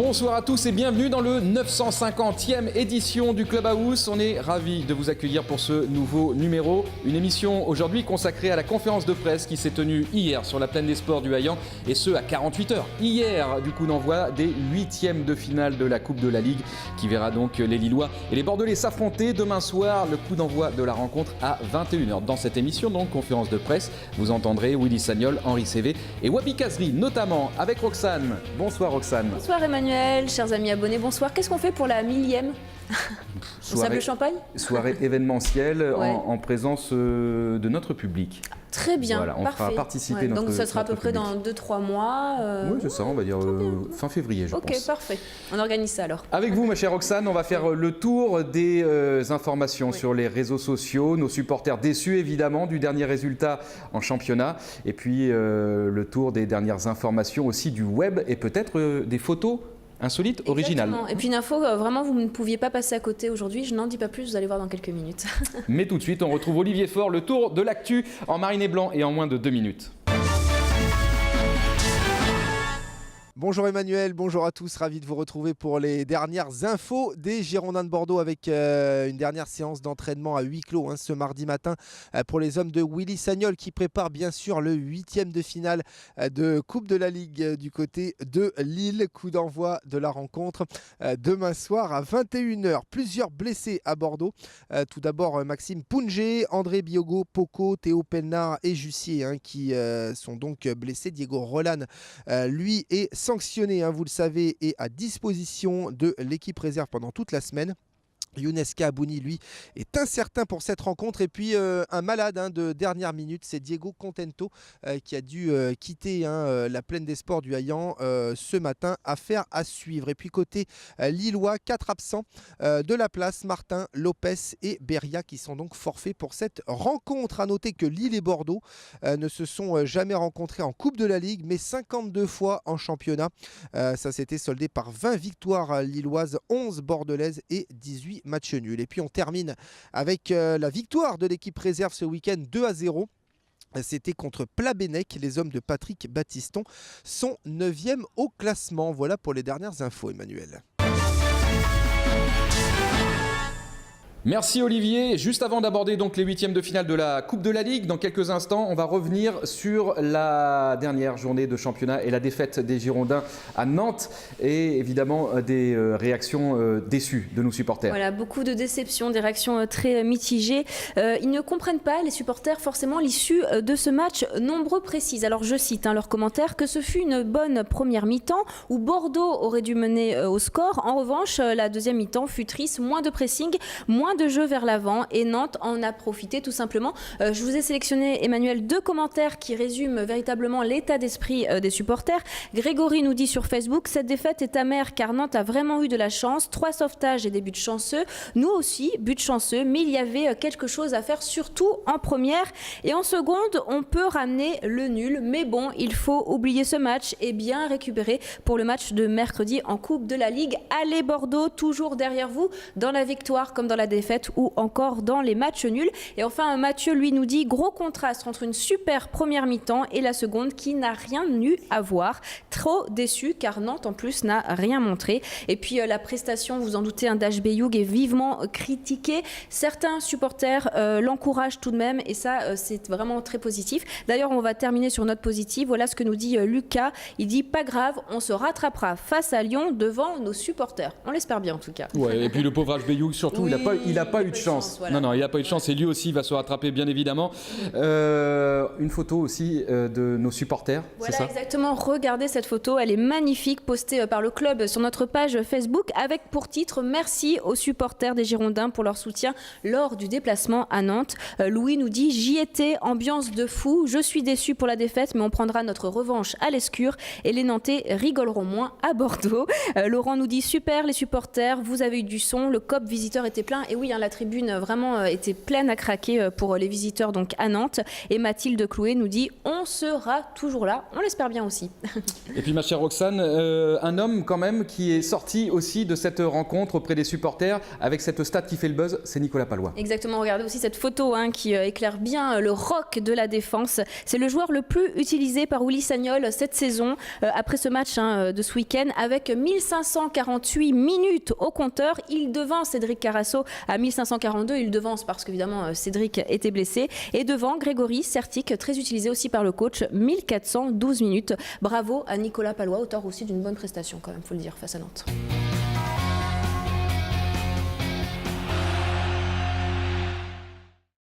Bonsoir à tous et bienvenue dans le 950e édition du Clubhouse. On est ravis de vous accueillir pour ce nouveau numéro. Une émission aujourd'hui consacrée à la conférence de presse qui s'est tenue hier sur la plaine des sports du Haillan et ce à 48 heures. Hier, du coup d'envoi des 8e de finale de la Coupe de la Ligue qui verra donc les Lillois et les Bordelais s'affronter demain soir. Le coup d'envoi de la rencontre à 21h. Dans cette émission, donc conférence de presse, vous entendrez Willy Sagnol, Henri Cévé et Wabi Kazri, notamment avec Roxane. Bonsoir Roxane. Bonsoir Emmanuel, chers amis abonnés, bonsoir. Qu'est-ce qu'on fait pour la 1000e? On sable champagne? Soirée événementielle ouais. en présence de notre public. Très bien, voilà, on parfait. fera participer notre donc ça sera à peu près public. Dans 2-3 mois. Oui, c'est ça, on va dire fin février, je pense. Ok, parfait. On organise ça alors. Avec vous, ma chère Roxane, on va faire le tour des informations sur les réseaux sociaux, nos supporters déçus évidemment du dernier résultat en championnat, et puis le tour des dernières informations aussi du web et peut-être des photos insolite, original. Et puis une info, vraiment, vous ne pouviez pas passer à côté aujourd'hui. Je n'en dis pas plus, vous allez voir dans quelques minutes. Mais tout de suite, on retrouve Olivier Faure, le tour de l'actu en marine et blanc et en moins de 2 minutes. Bonjour Emmanuel, bonjour à tous, ravi de vous retrouver pour les dernières infos des Girondins de Bordeaux avec une dernière séance d'entraînement à huis clos ce mardi matin pour les hommes de Willy Sagnol qui prépare bien sûr le 8e de finale de Coupe de la Ligue du côté de Lille. Coup d'envoi de la rencontre demain soir à 21h. Plusieurs blessés à Bordeaux. Tout d'abord Maxime Poungé, André Biogo, Poco, Théo Pelnard et Jussier qui sont donc blessés. Diego Rolan, lui, est sanctionné, vous le savez, et à disposition de l'équipe réserve pendant toute la semaine. Younes Kabouni, lui, est incertain pour cette rencontre. Et puis un malade de dernière minute, c'est Diego Contento qui a dû quitter la plaine des sports du Haillan ce matin. Affaire à suivre. Et puis côté Lillois, 4 absents de la place, Martin, Lopez et Beria qui sont donc forfaits pour cette rencontre. À noter que Lille et Bordeaux ne se sont jamais rencontrés en Coupe de la Ligue, mais 52 fois en championnat. Ça s'était soldé par 20 victoires lilloises, 11 bordelaises et 18 match nul. Et puis on termine avec la victoire de l'équipe réserve ce week-end 2-0. C'était contre Plabennec. Les hommes de Patrick Battiston sont 9e au classement. Voilà pour les dernières infos, Emmanuel. Merci Olivier. Juste avant d'aborder donc les 8e de finale de la Coupe de la Ligue, dans quelques instants, on va revenir sur la dernière journée de championnat et la défaite des Girondins à Nantes et évidemment des réactions déçues de nos supporters. Voilà, beaucoup de déceptions, des réactions très mitigées. Ils ne comprennent pas, les supporters, forcément l'issue de ce match. Nombreux précisent, alors je cite leurs commentaires, que ce fut une bonne première mi-temps où Bordeaux aurait dû mener au score. En revanche, la deuxième mi-temps fut triste, moins de pressing, moins de jeu vers l'avant et Nantes en a profité tout simplement. Je vous ai sélectionné, Emmanuel, 2 commentaires qui résument véritablement l'état d'esprit des supporters. Grégory nous dit sur Facebook: cette défaite est amère car Nantes a vraiment eu de la chance, 3 sauvetages et des buts chanceux. Nous aussi, buts chanceux, mais il y avait quelque chose à faire, surtout en première. Et en seconde, on peut ramener le nul, mais bon, il faut oublier ce match et bien récupérer pour le match de mercredi en Coupe de la Ligue. Allez Bordeaux, toujours derrière vous, dans la victoire comme dans la défaite ou encore dans les matchs nuls. Et enfin, Mathieu, lui, nous dit: gros contraste entre une super première mi-temps et la seconde qui n'a rien eu à voir. Trop déçu car Nantes en plus n'a rien montré. Et puis la prestation, vous en doutez, d'Ash Beyoug est vivement critiquée. Certains supporters l'encouragent tout de même et ça, c'est vraiment très positif. D'ailleurs, on va terminer sur note positive. Voilà ce que nous dit Lucas. Il dit: pas grave, on se rattrapera face à Lyon devant nos supporters. On l'espère bien en tout cas. Ouais, et puis le pauvre Ash Beyoug surtout, oui, il n'a pas eu de chance. Voilà. Non, il n'a pas eu de chance et lui aussi va se rattraper bien évidemment. Une photo aussi de nos supporters, voilà, c'est ça ? Exactement, regardez cette photo, elle est magnifique, postée par le club sur notre page Facebook avec pour titre: merci aux supporters des Girondins pour leur soutien lors du déplacement à Nantes. Louis nous dit: j'y étais, ambiance de fou, je suis déçu pour la défaite mais on prendra notre revanche à l'Escure et les Nantais rigoleront moins à Bordeaux. Laurent nous dit: super les supporters, vous avez eu du son, le COP visiteur était plein. Et oui, la tribune vraiment était pleine à craquer pour les visiteurs donc à Nantes. Et Mathilde Clouet nous dit on sera toujours là, on l'espère bien aussi. Et puis ma chère Roxane, un homme quand même qui est sorti aussi de cette rencontre auprès des supporters avec cette stat qui fait le buzz, c'est Nicolas Pallois. Exactement, regardez aussi cette photo qui éclaire bien le rock de la défense. C'est le joueur le plus utilisé par Willy Sagnol cette saison après ce match de ce week-end avec 1548 minutes au compteur. Il devance Cédric Carasso à 1542, il devance parce qu'évidemment Cédric était blessé et devant Grégory Sertic, très utilisé aussi par le coach, 1412 minutes. Bravo à Nicolas Pallois, auteur aussi d'une bonne prestation quand même, faut le dire, face à Nantes.